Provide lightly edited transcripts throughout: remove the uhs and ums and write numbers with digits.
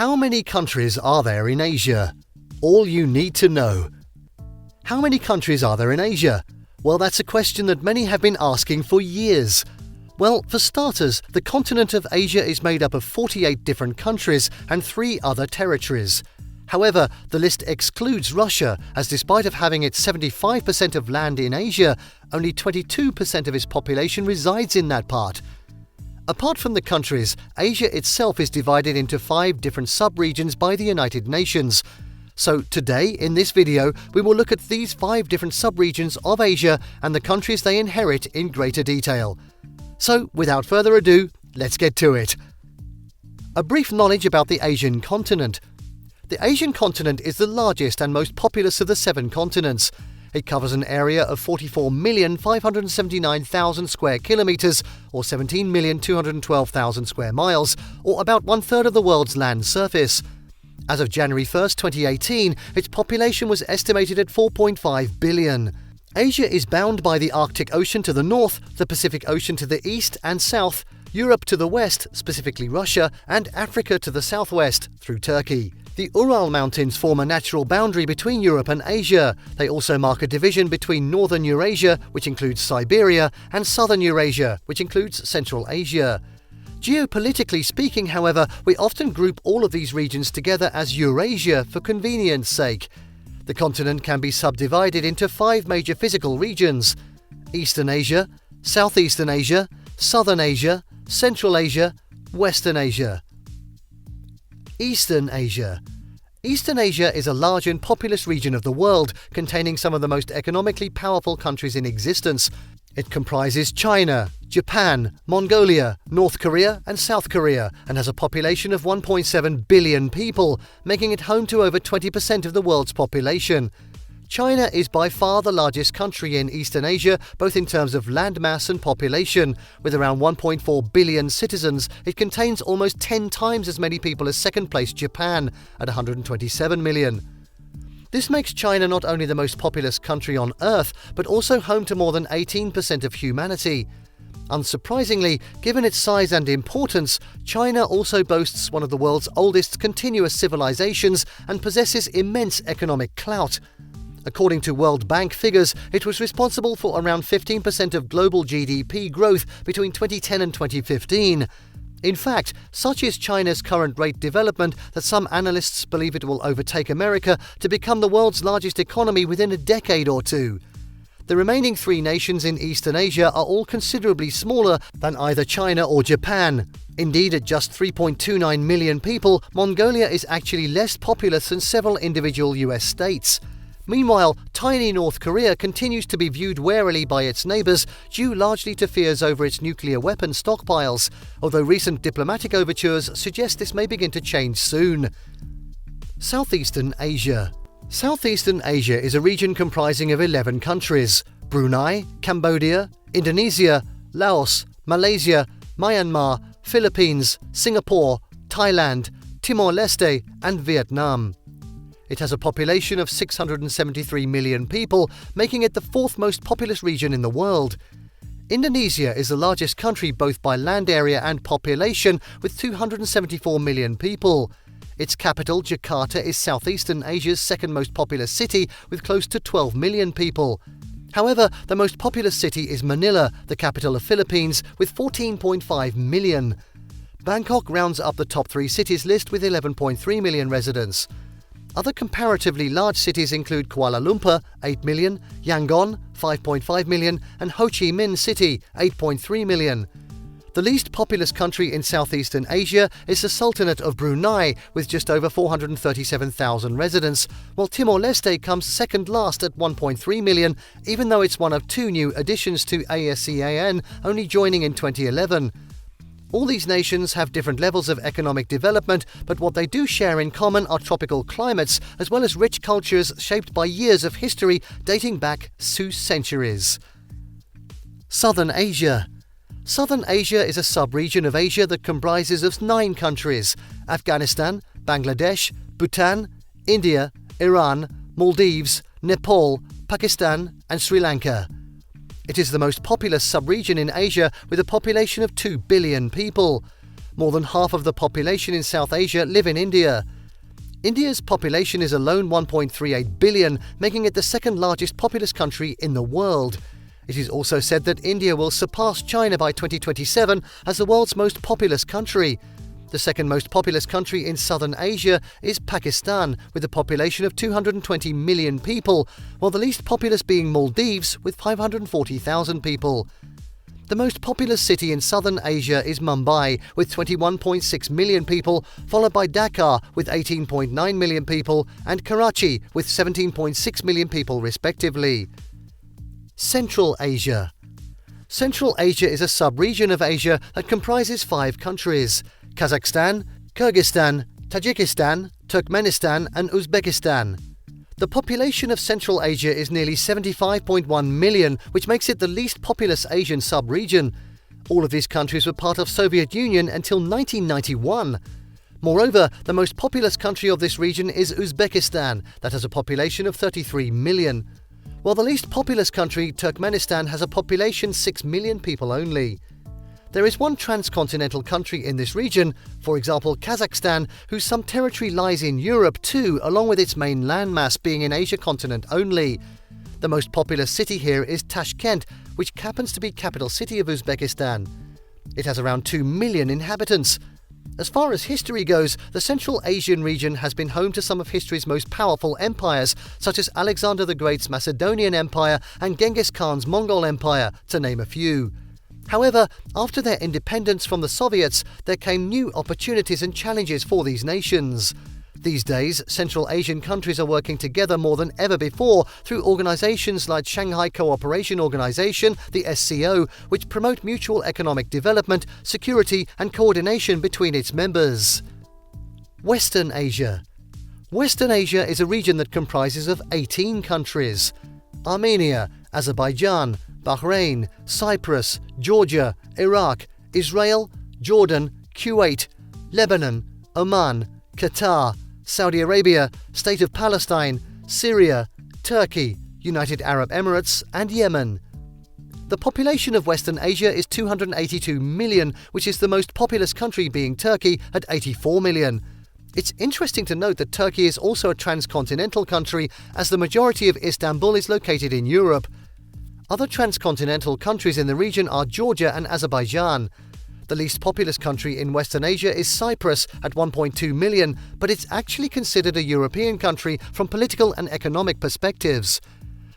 How many countries are there in Asia? All you need to know. How many countries are there in Asia? Well, that's a question that many have been asking for years. Well, for starters, the continent of Asia is made up of 48 different countries and 3 other territories. However, the list excludes Russia, as despite of having its 75% of land in Asia, only 22% of its population resides in that part. Apart from the countries, Asia itself is divided into 5 different sub-regions by the United Nations. So today, in this video, we will look at these 5 different sub-regions of Asia and the countries they inherit in greater detail. So, without further ado, let's get to it. A brief knowledge about the Asian continent. The Asian continent is the largest and most populous of the 7 continents. It covers an area of 44,579,000 square kilometres, or 17,212,000 square miles, or about 1/3 of the world's land surface. As of January 1st, 2018, its population was estimated at 4.5 billion. Asia is bound by the Arctic Ocean to the north, the Pacific Ocean to the east and south, Europe to the west, specifically Russia, and Africa to the southwest, through Turkey. The Ural Mountains form a natural boundary between Europe and Asia. They also mark a division between northern Eurasia, which includes Siberia, and southern Eurasia, which includes Central Asia. Geopolitically speaking, however, we often group all of these regions together as Eurasia for convenience sake. The continent can be subdivided into 5 major physical regions: Eastern Asia, Southeastern Asia, Southern Asia, Central Asia, Western Asia. Eastern Asia. Eastern Asia is a large and populous region of the world, containing some of the most economically powerful countries in existence. It comprises China, Japan, Mongolia, North Korea and South Korea, and has a population of 1.7 billion people, making it home to over 20% of the world's population. China is by far the largest country in Eastern Asia, both in terms of landmass and population. With around 1.4 billion citizens, it contains almost 10 times as many people as second-place Japan, at 127 million. This makes China not only the most populous country on Earth, but also home to more than 18% of humanity. Unsurprisingly, given its size and importance, China also boasts one of the world's oldest continuous civilizations and possesses immense economic clout. According to World Bank figures, it was responsible for around 15% of global GDP growth between 2010 and 2015. In fact, such is China's current rate development that some analysts believe it will overtake America to become the world's largest economy within a decade or two. The remaining 3 nations in Eastern Asia are all considerably smaller than either China or Japan. Indeed, at just 3.29 million people, Mongolia is actually less populous than several individual US states. Meanwhile, tiny North Korea continues to be viewed warily by its neighbours, due largely to fears over its nuclear weapon stockpiles, although recent diplomatic overtures suggest this may begin to change soon. Southeastern Asia. Southeastern Asia is a region comprising of 11 countries: Brunei, Cambodia, Indonesia, Laos, Malaysia, Myanmar, Philippines, Singapore, Thailand, Timor-Leste and Vietnam. It has a population of 673 million people, making it the 4th most populous region in the world. Indonesia is the largest country both by land area and population, with 274 million people. Its capital, Jakarta, is Southeastern Asia's 2nd most populous city, with close to 12 million people. However, the most populous city is Manila, the capital of Philippines, with 14.5 million. Bangkok rounds up the top 3 cities list with 11.3 million residents. Other comparatively large cities include Kuala Lumpur, 8 million, Yangon, 5.5 million, and Ho Chi Minh City, 8.3 million. The least populous country in Southeastern Asia is the Sultanate of Brunei, with just over 437,000 residents, while Timor-Leste comes second last at 1.3 million, even though it's one of 2 new additions to ASEAN, only joining in 2011. All these nations have different levels of economic development, but what they do share in common are tropical climates, as well as rich cultures shaped by years of history dating back 2 centuries. Southern Asia. Southern Asia is a sub-region of Asia that comprises of 9 countries: Afghanistan, Bangladesh, Bhutan, India, Iran, Maldives, Nepal, Pakistan and Sri Lanka. It is the most populous sub-region in Asia with a population of 2 billion people. More than half of the population in South Asia live in India. India's population is alone 1.38 billion, making it the second largest populous country in the world. It is also said that India will surpass China by 2027 as the world's most populous country. The second most populous country in Southern Asia is Pakistan, with a population of 220 million people, while the least populous being Maldives, with 540,000 people. The most populous city in Southern Asia is Mumbai, with 21.6 million people, followed by Dhaka, with 18.9 million people, and Karachi, with 17.6 million people respectively. Central Asia. Central Asia is a sub-region of Asia that comprises 5 countries: Kazakhstan, Kyrgyzstan, Tajikistan, Turkmenistan and Uzbekistan. The population of Central Asia is nearly 75.1 million, which makes it the least populous Asian sub-region. All of these countries were part of Soviet Union until 1991. Moreover, the most populous country of this region is Uzbekistan, that has a population of 33 million. While the least populous country, Turkmenistan, has a population 6 million people only. There is one transcontinental country in this region, for example Kazakhstan, whose some territory lies in Europe too, along with its main landmass being in Asia continent only. The most populous city here is Tashkent, which happens to be capital city of Uzbekistan. It has around 2 million inhabitants. As far as history goes, the Central Asian region has been home to some of history's most powerful empires, such as Alexander the Great's Macedonian Empire and Genghis Khan's Mongol Empire, to name a few. However, after their independence from the Soviets, there came new opportunities and challenges for these nations. These days, Central Asian countries are working together more than ever before through organizations like Shanghai Cooperation Organization, the SCO, which promote mutual economic development, security and coordination between its members. Western Asia. Western Asia is a region that comprises of 18 countries: Armenia, Azerbaijan, Bahrain, Cyprus, Georgia, Iraq, Israel, Jordan, Kuwait, Lebanon, Oman, Qatar, Saudi Arabia, State of Palestine, Syria, Turkey, United Arab Emirates and Yemen. The population of Western Asia is 282 million, which is the most populous country being Turkey at 84 million. It's interesting to note that Turkey is also a transcontinental country, as the majority of Istanbul is located in Europe. Other transcontinental countries in the region are Georgia and Azerbaijan. The least populous country in Western Asia is Cyprus at 1.2 million, but it's actually considered a European country from political and economic perspectives.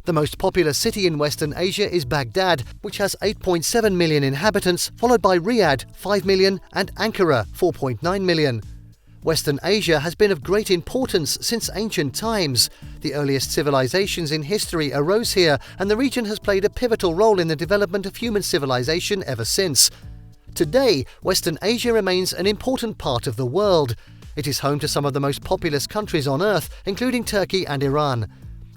The most populous city in Western Asia is Baghdad, which has 8.7 million inhabitants, followed by Riyadh, 5 million, and Ankara, 4.9 million. Western Asia has been of great importance since ancient times. The earliest civilizations in history arose here, and the region has played a pivotal role in the development of human civilization ever since. Today, Western Asia remains an important part of the world. It is home to some of the most populous countries on Earth, including Turkey and Iran.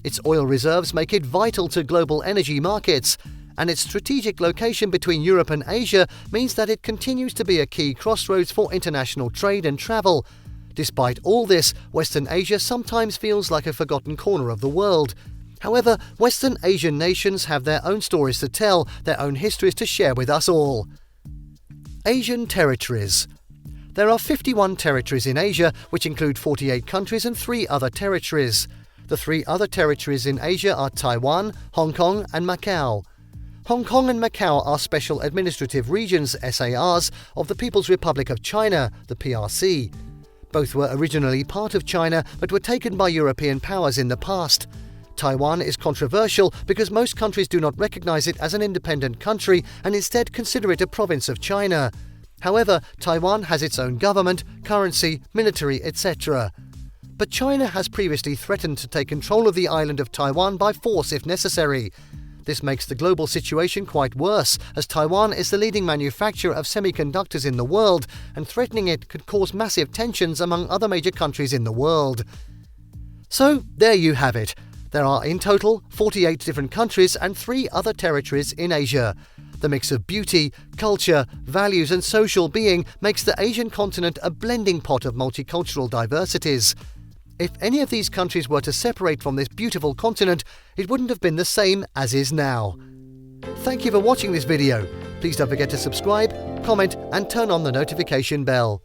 Its oil reserves make it vital to global energy markets, and its strategic location between Europe and Asia means that it continues to be a key crossroads for international trade and travel. Despite all this, Western Asia sometimes feels like a forgotten corner of the world. However, Western Asian nations have their own stories to tell, their own histories to share with us all. Asian territories. There are 51 territories in Asia, which include 48 countries and 3 other territories. The 3 other territories in Asia are Taiwan, Hong Kong and Macau. Hong Kong and Macau are Special Administrative Regions, SARs, of the People's Republic of China, the PRC. Both were originally part of China, but were taken by European powers in the past. Taiwan is controversial because most countries do not recognize it as an independent country and instead consider it a province of China. However, Taiwan has its own government, currency, military, etc. But China has previously threatened to take control of the island of Taiwan by force if necessary. This makes the global situation quite worse, as Taiwan is the leading manufacturer of semiconductors in the world, and threatening it could cause massive tensions among other major countries in the world. So, there you have it. There are in total 48 different countries and 3 other territories in Asia. The mix of beauty, culture, values and social being makes the Asian continent a blending pot of multicultural diversities. If any of these countries were to separate from this beautiful continent, it wouldn't have been the same as is now. Thank you for watching this video. Please don't forget to subscribe, comment, and turn on the notification bell.